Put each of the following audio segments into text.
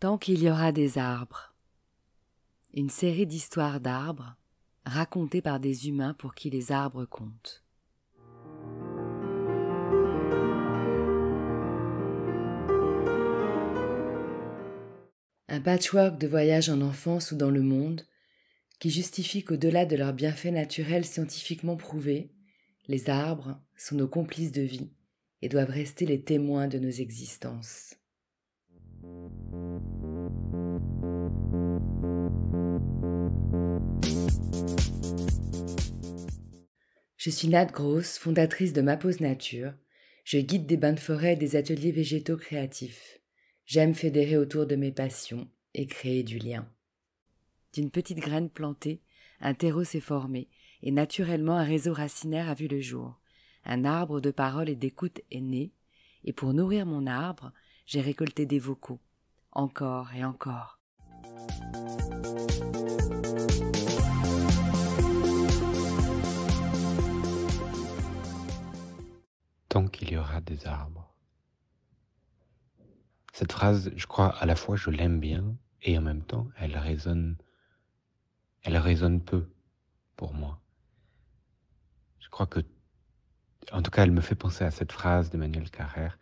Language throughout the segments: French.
Tant qu'il y aura des arbres. Une série d'histoires d'arbres racontées par des humains pour qui les arbres comptent. Un patchwork de voyages en enfance ou dans le monde qui justifie qu'au-delà de leurs bienfaits naturels scientifiquement prouvés, les arbres sont nos complices de vie et doivent rester les témoins de nos existences. Je suis Nat Gross, fondatrice de Ma Pause Nature. Je guide des bains de forêt et des ateliers végétaux créatifs. J'aime fédérer autour de mes passions et créer du lien. D'une petite graine plantée, un terreau s'est formé et naturellement un réseau racinaire a vu le jour. Un arbre de parole et d'écoute est né et pour nourrir mon arbre, j'ai récolté des vocaux. Encore et encore. Tant qu'il y aura des arbres. Cette phrase, je crois, à la fois je l'aime bien et en même temps elle résonne peu pour moi. Je crois que, en tout cas, elle me fait penser à cette phrase d'Emmanuel Carrère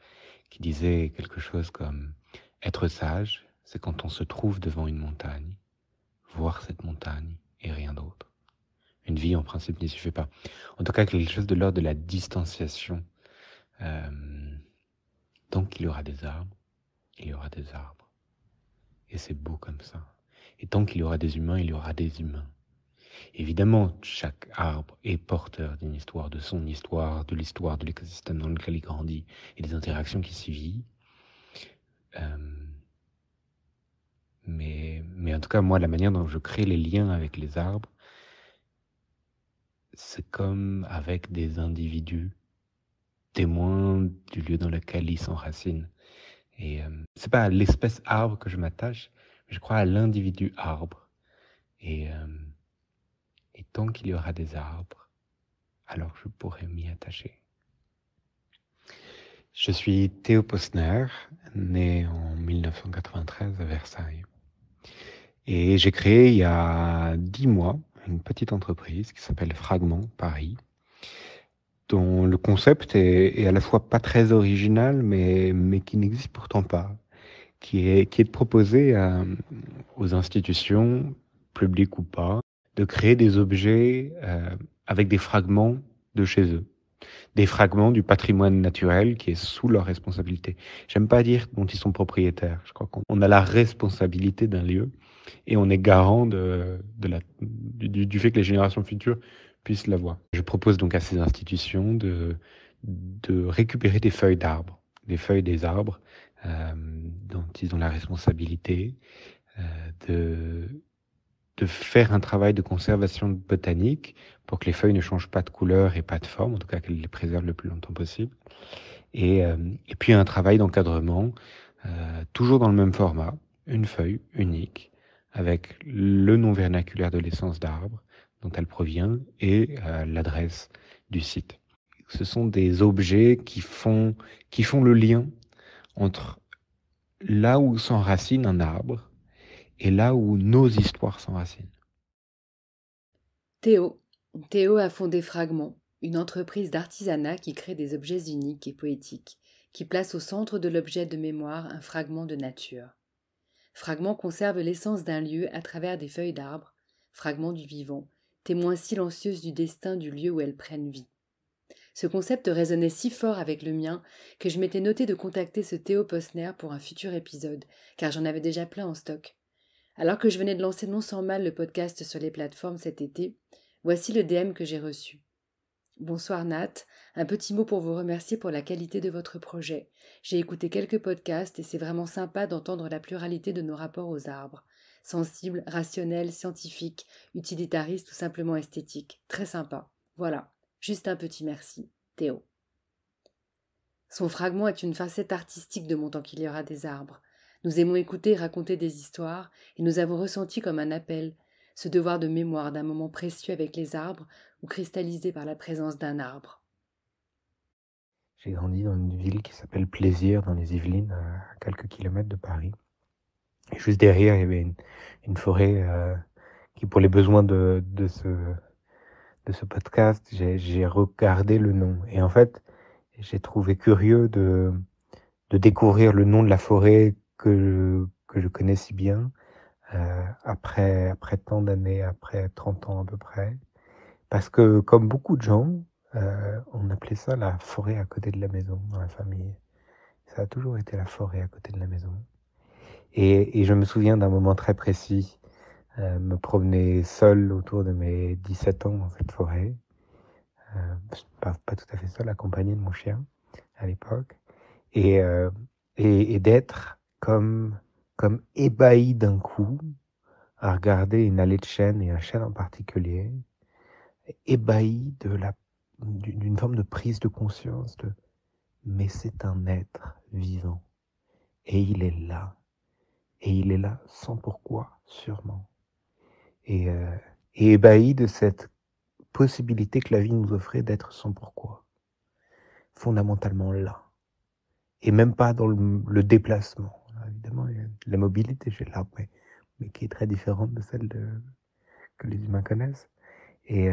qui disait quelque chose comme « Être sage, c'est quand on se trouve devant une montagne, voir cette montagne et rien d'autre. Une vie, en principe, n'y suffit pas. » En tout cas, quelque chose de l'ordre de la distanciation. Tant qu'il y aura des arbres, il y aura des arbres. Et c'est beau comme ça. Et tant qu'il y aura des humains, il y aura des humains. Évidemment, chaque arbre est porteur d'une histoire, de son histoire, de l'histoire de l'écosystème dans lequel il grandit et des interactions qui s'y vivent. Mais en tout cas, moi, la manière dont je crée les liens avec les arbres, c'est comme avec des individus témoins du lieu dans lequel ils s'enracinent. Et c'est pas à l'espèce arbre que je m'attache, mais je crois à l'individu arbre. Et tant qu'il y aura des arbres, alors je pourrai m'y attacher. Je suis Théo Posner, né en 1993 à Versailles. Et j'ai créé il y a 10 mois une petite entreprise qui s'appelle Fragment Paris, dont le concept est à la fois pas très original, mais qui n'existe pourtant pas, qui est de proposer aux institutions, publiques ou pas, de créer des objets avec des fragments de chez eux, des fragments du patrimoine naturel qui est sous leur responsabilité. J'aime pas dire dont ils sont propriétaires. Je crois qu'on a la responsabilité d'un lieu et on est garant du fait que les générations futures puissent l'avoir. Je propose donc à ces institutions de récupérer des feuilles d'arbres, des feuilles des arbres dont ils ont la responsabilité, de faire un travail de conservation botanique pour que les feuilles ne changent pas de couleur et pas de forme, en tout cas qu'elles les préservent le plus longtemps possible. Et puis un travail d'encadrement, toujours dans le même format, une feuille unique, avec le nom vernaculaire de l'essence d'arbre dont elle provient et l'adresse du site. Ce sont des objets qui font le lien entre là où s'enracine un arbre et là où nos histoires s'enracinent. Théo a fondé Fragment, une entreprise d'artisanat qui crée des objets uniques et poétiques, qui place au centre de l'objet de mémoire un fragment de nature. Fragment conserve l'essence d'un lieu à travers des feuilles d'arbres, fragments du vivant, témoins silencieuses du destin du lieu où elles prennent vie. Ce concept résonnait si fort avec le mien que je m'étais noté de contacter ce Théo Posner pour un futur épisode, car j'en avais déjà plein en stock. Alors que je venais de lancer non sans mal le podcast sur les plateformes cet été, voici le DM que j'ai reçu. Bonsoir Nat, un petit mot pour vous remercier pour la qualité de votre projet. J'ai écouté quelques podcasts et c'est vraiment sympa d'entendre la pluralité de nos rapports aux arbres. Sensibles, rationnels, scientifiques, utilitaristes ou simplement esthétiques. Très sympa. Voilà, juste un petit merci. Théo. Son fragment est une facette artistique de Mon Tant qu'il y aura des arbres. Nous aimons écouter et raconter des histoires et nous avons ressenti comme un appel ce devoir de mémoire d'un moment précieux avec les arbres ou cristallisé par la présence d'un arbre. J'ai grandi dans une ville qui s'appelle Plaisir, dans les Yvelines, à quelques kilomètres de Paris. Et juste derrière, il y avait une forêt qui, pour les besoins de ce podcast, j'ai regardé le nom. Et en fait, j'ai trouvé curieux de découvrir le nom de la forêt que je connais si bien, après tant d'années, après 30 ans à peu près. Parce que, comme beaucoup de gens, on appelait ça la forêt à côté de la maison dans la famille. Ça a toujours été la forêt à côté de la maison. Et je me souviens d'un moment très précis, me promener seul autour de mes 17 ans dans cette forêt. Pas tout à fait seul, accompagné de mon chien à l'époque. Et, et d'être comme ébahi d'un coup à regarder une allée de chênes et un chêne en particulier, ébahi d'une forme de prise de conscience mais c'est un être vivant et il est là. Et il est là sans pourquoi, sûrement. Et ébahi de cette possibilité que la vie nous offrait d'être sans pourquoi. Fondamentalement là. Et même pas dans le déplacement. Évidemment, il y a la mobilité chez l'arbre, mais qui est très différente de celle que les humains connaissent. Et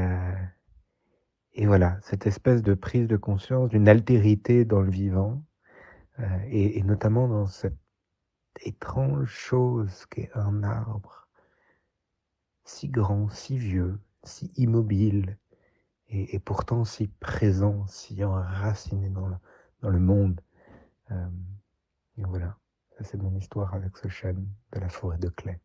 voilà, cette espèce de prise de conscience d'une altérité dans le vivant, et notamment dans cette étrange chose qu'est un arbre, si grand, si vieux, si immobile, et pourtant si présent, si enraciné dans le monde. Et voilà, ça c'est mon histoire avec ce chêne de la forêt de Clay.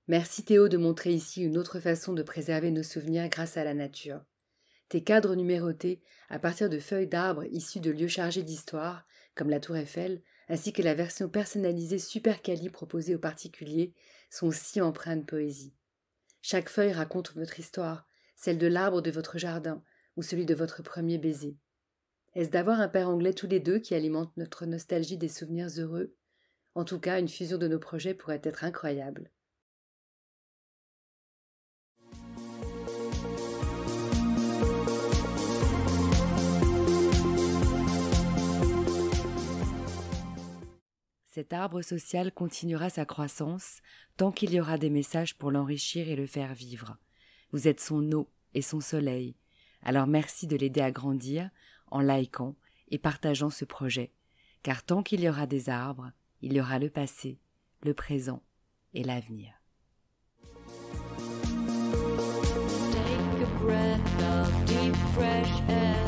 Merci Théo de montrer ici une autre façon de préserver nos souvenirs grâce à la nature. Tes cadres numérotés, à partir de feuilles d'arbres issues de lieux chargés d'histoire, comme la Tour Eiffel, ainsi que la version personnalisée Super Cali proposée aux particuliers, sont si empreints de poésie. Chaque feuille raconte votre histoire, celle de l'arbre de votre jardin ou celui de votre premier baiser. Est-ce d'avoir un père anglais tous les deux qui alimente notre nostalgie des souvenirs heureux? En tout cas, une fusion de nos projets pourrait être incroyable. Cet arbre social continuera sa croissance tant qu'il y aura des messages pour l'enrichir et le faire vivre. Vous êtes son eau et son soleil. Alors merci de l'aider à grandir en likant et partageant ce projet. Car tant qu'il y aura des arbres, il y aura le passé, le présent et l'avenir. Take a breath of deep fresh air.